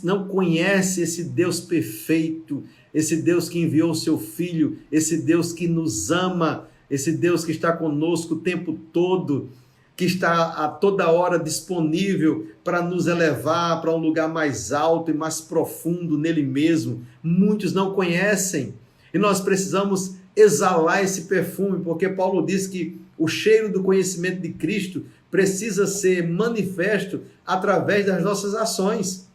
não conhece esse Deus perfeito, esse Deus que enviou o seu Filho, esse Deus que nos ama, esse Deus que está conosco o tempo todo, que está a toda hora disponível para nos elevar para um lugar mais alto e mais profundo nele mesmo. Muitos não conhecem e nós precisamos exalar esse perfume, porque Paulo diz que o cheiro do conhecimento de Cristo precisa ser manifesto através das nossas ações.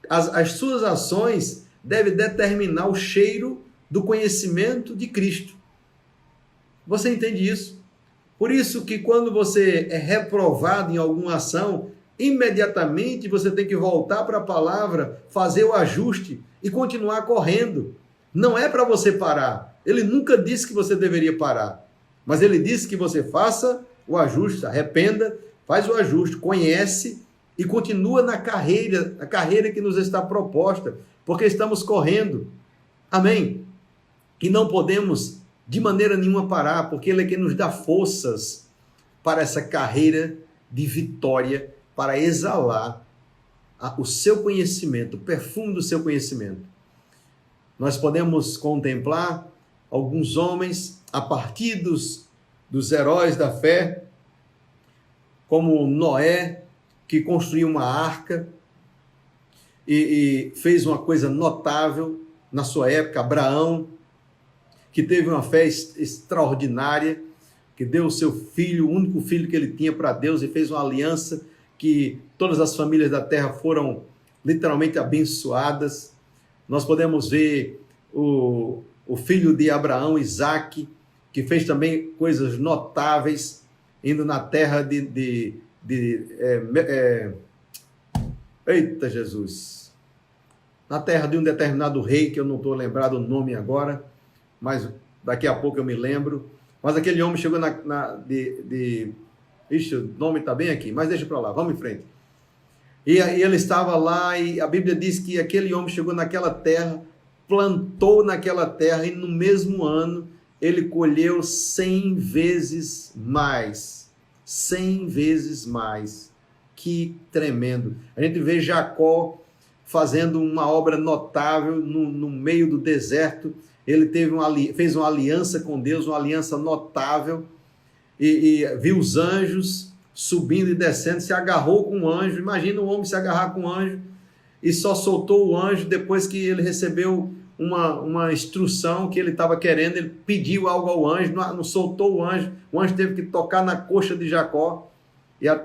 As suas ações devem determinar o cheiro do conhecimento de Cristo. Você entende isso? Por isso que quando você é reprovado em alguma ação, imediatamente você tem que voltar para a palavra, fazer o ajuste e continuar correndo. Não é para você parar. Ele nunca disse que você deveria parar. Mas ele disse que você faça o ajuste, arrependa, faz o ajuste, conhece e continua na carreira, a carreira que nos está proposta, porque estamos correndo. Amém? E não podemos de maneira nenhuma parar, porque Ele é quem nos dá forças para essa carreira de vitória, para exalar o seu conhecimento, o perfume do seu conhecimento. Nós podemos contemplar alguns homens, a partir dos heróis da fé, como Noé, que construiu uma arca e fez uma coisa notável na sua época. Abraão, que teve uma fé extraordinária, que deu o seu filho, o único filho que ele tinha para Deus, e fez uma aliança que todas as famílias da terra foram literalmente abençoadas. Nós podemos ver o filho de Abraão, Isaque, que fez também coisas notáveis, indo na terra eita Jesus! Na terra de um determinado rei, que eu não estou lembrado o nome agora, mas daqui a pouco eu me lembro. Mas aquele homem chegou Ixi, o nome está bem aqui, mas deixa para lá, vamos em frente. E ele estava lá, e a Bíblia diz que aquele homem chegou naquela terra, plantou naquela terra, e no mesmo ano ele colheu 100 vezes mais. 100 vezes mais. Que tremendo. A gente vê Jacó fazendo uma obra notável no meio do deserto. Ele fez uma aliança com Deus, uma aliança notável, e viu os anjos subindo e descendo, se agarrou com um anjo. Imagina um homem se agarrar com um anjo, e só soltou o anjo depois que ele recebeu uma instrução que ele estava querendo. Ele pediu algo ao anjo, não soltou o anjo teve que tocar na coxa de Jacó,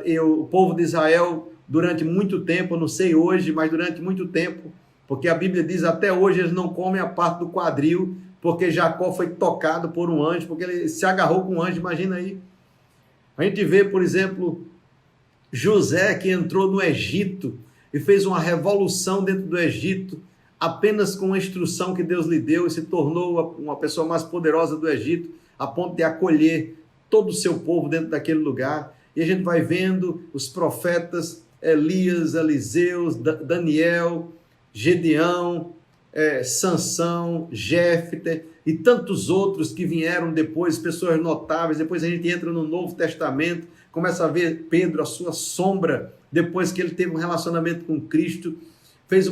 e o povo de Israel, durante muito tempo, eu não sei hoje, mas durante muito tempo, porque a Bíblia diz até hoje eles não comem a parte do quadril, porque Jacó foi tocado por um anjo, porque ele se agarrou com um anjo. Imagina aí. A gente vê, por exemplo, José, que entrou no Egito e fez uma revolução dentro do Egito, apenas com a instrução que Deus lhe deu, e se tornou uma pessoa mais poderosa do Egito, a ponto de acolher todo o seu povo dentro daquele lugar. E a gente vai vendo os profetas Elias, Eliseu, Daniel, Gedeão, Sansão, Jefté e tantos outros que vieram depois, pessoas notáveis. Depois a gente entra no Novo Testamento, começa a ver Pedro, a sua sombra, depois que ele teve um relacionamento com Cristo, fez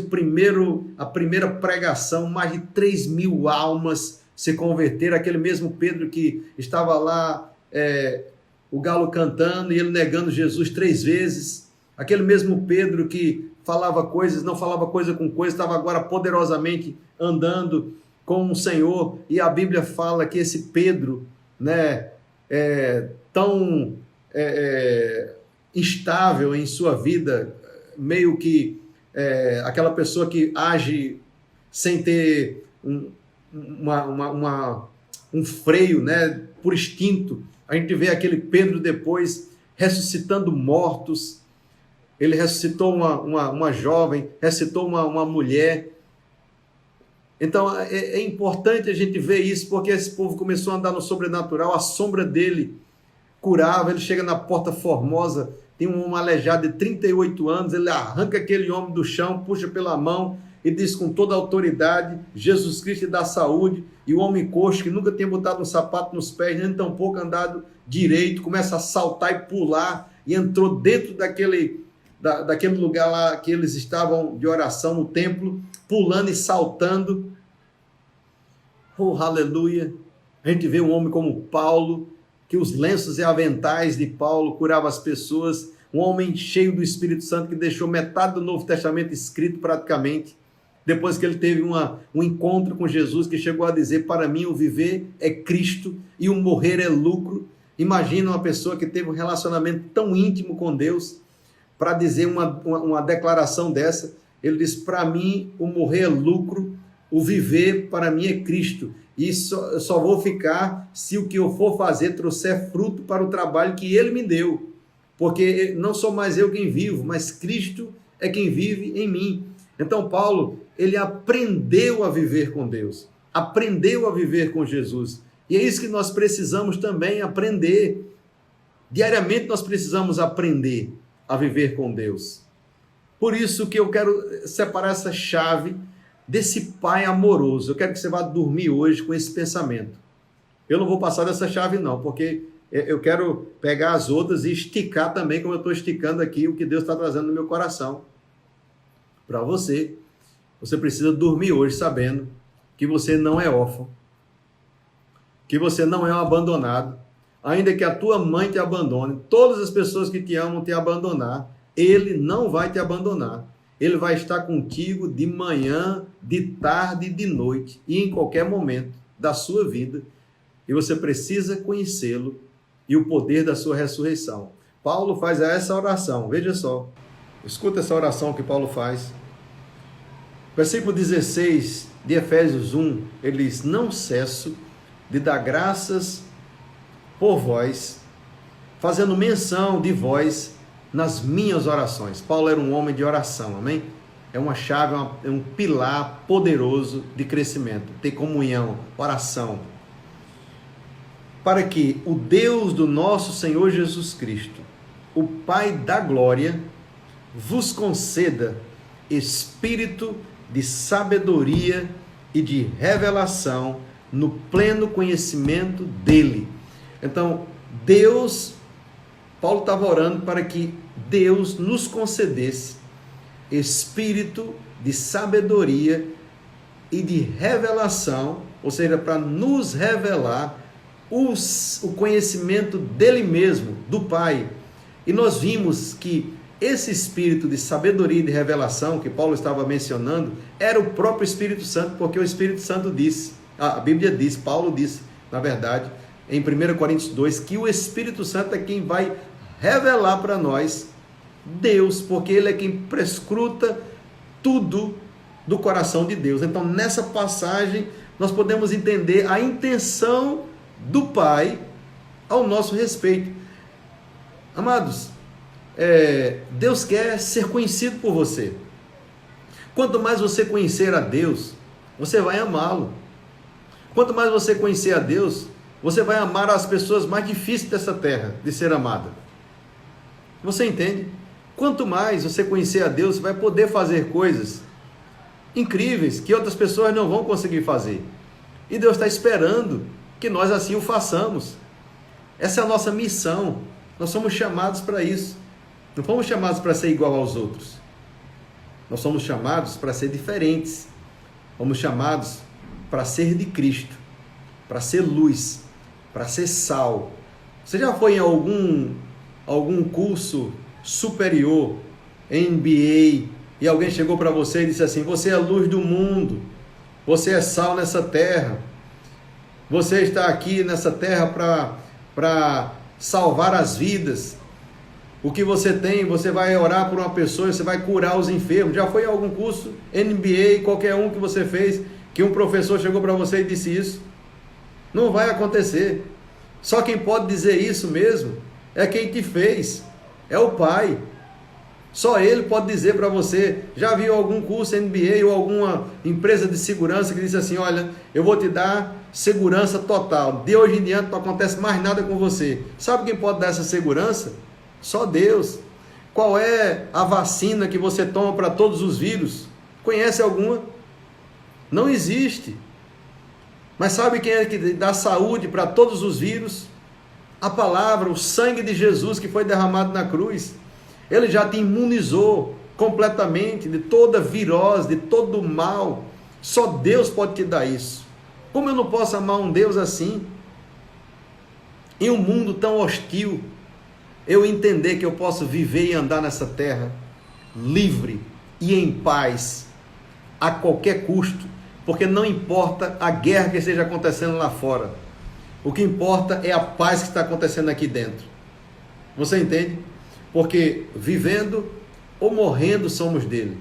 a primeira pregação, mais de 3.000 almas se converteram. Aquele mesmo Pedro que estava lá, o galo cantando e ele negando Jesus 3 vezes. Aquele mesmo Pedro que falava coisas, não falava coisa com coisa, estava agora poderosamente andando com o Senhor. E a Bíblia fala que esse Pedro, né, tão instável em sua vida, meio que aquela pessoa que age sem ter um freio, né, por instinto. A gente vê aquele Pedro depois ressuscitando mortos. Ele ressuscitou uma jovem, ressuscitou uma mulher. Então é importante a gente ver isso, porque esse povo começou a andar no sobrenatural, a sombra dele curava. Ele chega na Porta Formosa, tem um homem aleijado de 38 anos, ele arranca aquele homem do chão, puxa pela mão e diz com toda a autoridade: Jesus Cristo dá saúde. E o homem coxo, que nunca tinha botado um sapato nos pés, nem tampouco andado direito, começa a saltar e pular, e entrou dentro daquele lugar lá que eles estavam de oração no templo, pulando e saltando. Oh, aleluia! A gente vê um homem como Paulo, que os lenços e aventais de Paulo curavam as pessoas, um homem cheio do Espírito Santo, que deixou metade do Novo Testamento escrito praticamente, depois que ele teve um encontro com Jesus, que chegou a dizer: para mim o viver é Cristo e o morrer é lucro. Imagina uma pessoa que teve um relacionamento tão íntimo com Deus, para dizer uma declaração dessa. Ele diz: para mim o morrer é lucro, o viver para mim é Cristo, e só vou ficar se o que eu for fazer trouxer fruto para o trabalho que Ele me deu, porque não sou mais eu quem vivo, mas Cristo é quem vive em mim. Então Paulo, ele aprendeu a viver com Deus, aprendeu a viver com Jesus, e é isso que nós precisamos também aprender. Diariamente nós precisamos aprender a viver com Deus. Por isso que eu quero separar essa chave desse Pai amoroso. Eu quero que você vá dormir hoje com esse pensamento. eu não vou passar dessa chave não, porque eu quero pegar as outras e esticar também, como eu estou esticando aqui, o que Deus está trazendo no meu coração. Para você, você precisa dormir hoje sabendo que você não é órfão, que você não é um abandonado, ainda que a tua mãe te abandone, todas as pessoas que te amam te abandonar, Ele não vai te abandonar. Ele vai estar contigo de manhã, de tarde e de noite, e em qualquer momento da sua vida, e você precisa conhecê-lo e o poder da sua ressurreição. Paulo faz essa oração, veja só, escuta essa oração que Paulo faz. Versículo 16 de Efésios 1, ele diz: não cesso de dar graças por vós, fazendo menção de vós nas minhas orações. Paulo era um homem de oração, amém? É uma chave, é um pilar poderoso de crescimento, ter comunhão, oração. Para que o Deus do nosso Senhor Jesus Cristo, o Pai da glória, vos conceda espírito de sabedoria e de revelação no pleno conhecimento dele. Então, Paulo estava orando para que Deus nos concedesse espírito de sabedoria e de revelação, ou seja, para nos revelar o conhecimento dele mesmo, do Pai. E nós vimos que esse espírito de sabedoria e de revelação que Paulo estava mencionando era o próprio Espírito Santo, porque o Espírito Santo disse, a Bíblia diz, Paulo disse, na verdade, em 1 Coríntios 2, que o Espírito Santo é quem vai revelar para nós Deus, porque ele é quem prescruta tudo do coração de Deus. Então, nessa passagem, nós podemos entender a intenção do Pai ao nosso respeito. Amados, Deus quer ser conhecido por você. Quanto mais você conhecer a Deus, você vai amá-lo. Quanto mais você conhecer a Deus, você vai amar as pessoas mais difíceis dessa terra de ser amada. Você entende? Quanto mais você conhecer a Deus, você vai poder fazer coisas incríveis que outras pessoas não vão conseguir fazer. E Deus está esperando que nós assim o façamos. Essa é a nossa missão. Nós somos chamados para isso. Não fomos chamados para ser igual aos outros. Nós somos chamados para ser diferentes. Fomos chamados para ser de Cristo, para ser luz, para ser sal. Você já foi em algum curso superior, MBA, e alguém chegou para você e disse assim: você é a luz do mundo, você é sal nessa terra, você está aqui nessa terra para salvar as vidas. O que você tem, você vai orar por uma pessoa, você vai curar os enfermos. Já foi em algum curso, MBA, qualquer um que você fez, que um professor chegou para você e disse isso? Não vai acontecer. Só quem pode dizer isso mesmo é quem te fez, é o Pai. Só Ele pode dizer para você. Já viu algum curso MBA ou alguma empresa de segurança que disse assim: olha, eu vou te dar segurança total, de hoje em diante não acontece mais nada com você. Sabe quem pode dar essa segurança? Só Deus. Qual é a vacina que você toma para todos os vírus? Conhece alguma? Não existe. Mas sabe quem é que dá saúde para todos os vírus? A palavra, o sangue de Jesus que foi derramado na cruz. Ele já te imunizou completamente de toda virose, de todo mal. Só Deus pode te dar isso. Como eu não posso amar um Deus assim? Em um mundo tão hostil, eu entender que eu posso viver e andar nessa terra livre e em paz a qualquer custo, porque não importa a guerra que esteja acontecendo lá fora, o que importa é a paz que está acontecendo aqui dentro. Você entende? Porque vivendo ou morrendo somos dele.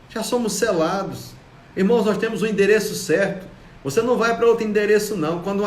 Já somos selados. Irmãos, nós temos o endereço certo. Você não vai para outro endereço não. Quando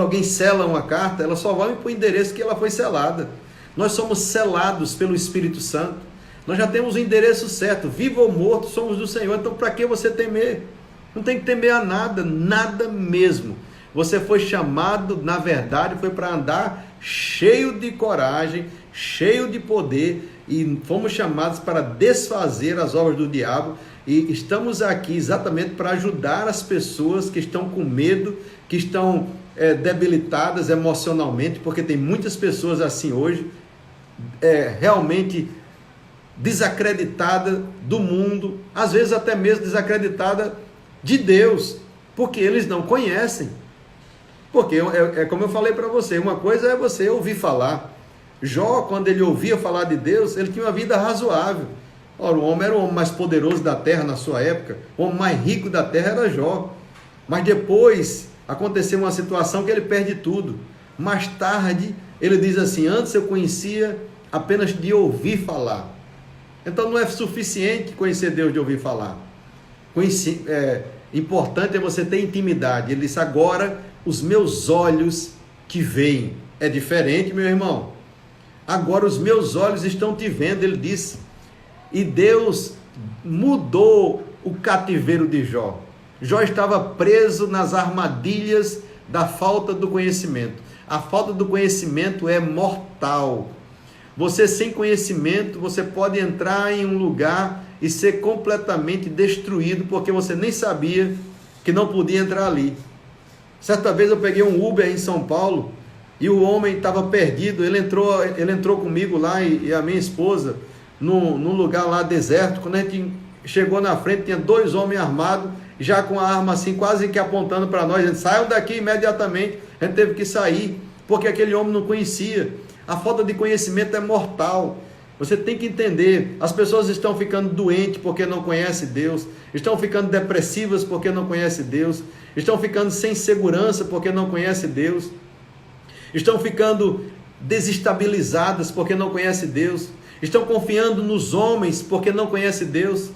alguém sela uma carta, ela só vai para o endereço que ela foi selada. Nós somos selados pelo Espírito Santo. Nós já temos o endereço certo. Vivo ou morto, somos do Senhor. Então, para que você temer? Não tem que temer a nada, nada mesmo. Você foi chamado, na verdade, foi para andar cheio de coragem, cheio de poder e fomos chamados para desfazer as obras do diabo, e estamos aqui exatamente para ajudar as pessoas que estão com medo, que estão debilitadas emocionalmente, porque tem muitas pessoas assim hoje, realmente desacreditada do mundo, às vezes até mesmo desacreditada de Deus, porque eles não conhecem. Porque como eu falei para você, uma coisa é você ouvir falar. Jó, quando ele ouvia falar de Deus, ele tinha uma vida razoável. Ora, o homem era o homem mais poderoso da terra na sua época, o homem mais rico da terra era Jó. Mas depois aconteceu uma situação que ele perde tudo. Mais tarde, ele diz assim: antes eu conhecia apenas de ouvir falar. Então não é suficiente conhecer Deus de ouvir falar. Importante é você ter intimidade. Ele disse: agora os meus olhos te veem. É diferente, meu irmão. Agora os meus olhos estão te vendo, ele disse. E Deus mudou o cativeiro de Jó. Jó estava preso nas armadilhas da falta do conhecimento. A falta do conhecimento é mortal. Você sem conhecimento, você pode entrar em um lugar e ser completamente destruído, porque você nem sabia que não podia entrar ali. Certa vez eu peguei um Uber em São Paulo, e o homem estava perdido. Ele entrou comigo lá, e a minha esposa, num lugar lá deserto. Quando a gente chegou na frente, tinha 2 homens armados, já com a arma assim, quase que apontando para nós. A gente saiu daqui imediatamente. A gente teve que sair, porque aquele homem não conhecia. A falta de conhecimento é mortal. Você tem que entender, as pessoas estão ficando doentes porque não conhecem Deus, estão ficando depressivas porque não conhecem Deus, estão ficando sem segurança porque não conhecem Deus, estão ficando desestabilizadas porque não conhecem Deus, estão confiando nos homens porque não conhecem Deus.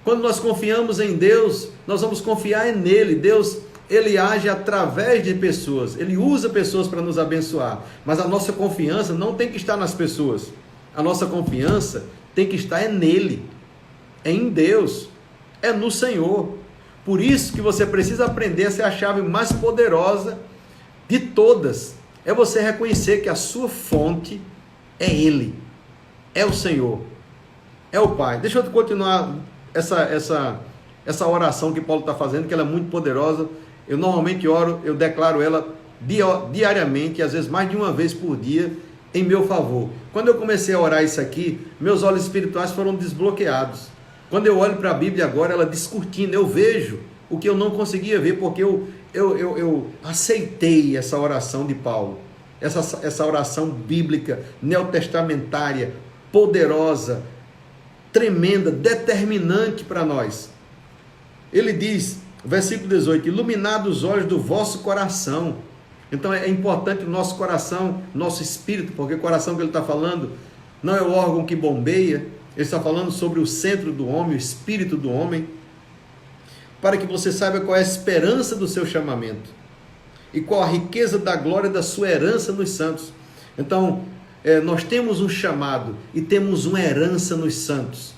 Quando nós confiamos em Deus, nós vamos confiar nele. Deus, ele age através de pessoas, ele usa pessoas para nos abençoar, mas a nossa confiança não tem que estar nas pessoas, a nossa confiança tem que estar nele, em Deus, no Senhor. Por isso que você precisa aprender a ser a chave mais poderosa de todas, é você reconhecer que a sua fonte é Ele, é o Senhor, é o Pai. Deixa eu continuar essa oração que Paulo está fazendo, que ela é muito poderosa. Eu normalmente oro, eu declaro ela diariamente, às vezes mais de uma vez por dia, em meu favor. Quando eu comecei a orar isso aqui, meus olhos espirituais foram desbloqueados. Quando eu olho para a Bíblia agora, ela descortina, eu vejo o que eu não conseguia ver, porque eu aceitei essa oração de Paulo, essa oração bíblica, neotestamentária, poderosa, tremenda, determinante para nós. Ele diz, versículo 18, iluminados os olhos do vosso coração. Então é importante o nosso coração, nosso espírito, porque o coração que ele está falando não é o órgão que bombeia, ele está falando sobre o centro do homem, o espírito do homem, para que você saiba qual é a esperança do seu chamamento e qual a riqueza da glória da sua herança nos santos. Então, nós temos um chamado e temos uma herança nos santos.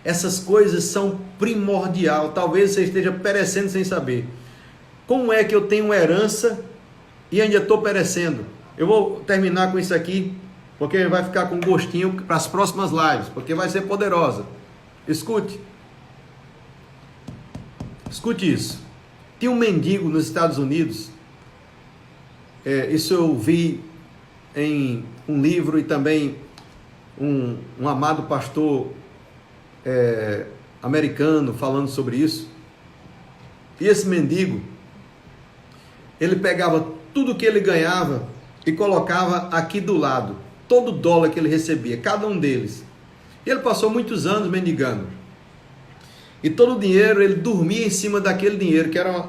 Essas coisas são primordial. Talvez você esteja perecendo sem saber. Como é que eu tenho uma herança e ainda estou perecendo? Eu vou terminar com isso aqui, porque vai ficar com gostinho para as próximas lives, porque vai ser poderosa. Escute isso. Tinha um mendigo nos Estados Unidos, isso eu vi em um livro, e também um amado pastor americano falando sobre isso. E esse mendigo, ele pegava tudo que ele ganhava e colocava aqui do lado, todo dólar que ele recebia, cada um deles. E ele passou muitos anos mendigando, e todo o dinheiro, ele dormia em cima daquele dinheiro, que era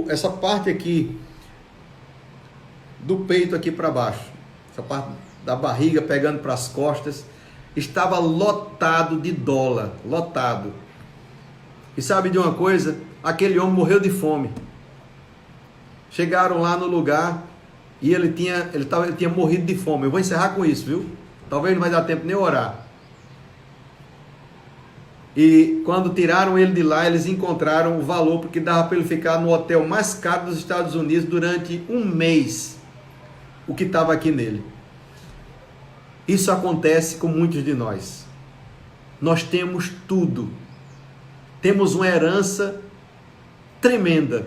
essa parte aqui do peito aqui para baixo, essa parte da barriga pegando para as costas, estava lotado de dólar, lotado. E sabe de uma coisa? Aquele homem morreu de fome. Chegaram lá no lugar e ele tinha morrido de fome. Eu vou encerrar com isso, viu? Talvez não vai dar tempo nem orar. E quando tiraram ele de lá, eles encontraram o valor, porque dava para ele ficar no hotel mais caro dos Estados Unidos durante um mês, o que estava aqui nele. Isso acontece com muitos de nós. Nós temos tudo. Temos uma herança tremenda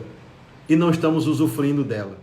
e não estamos usufruindo dela.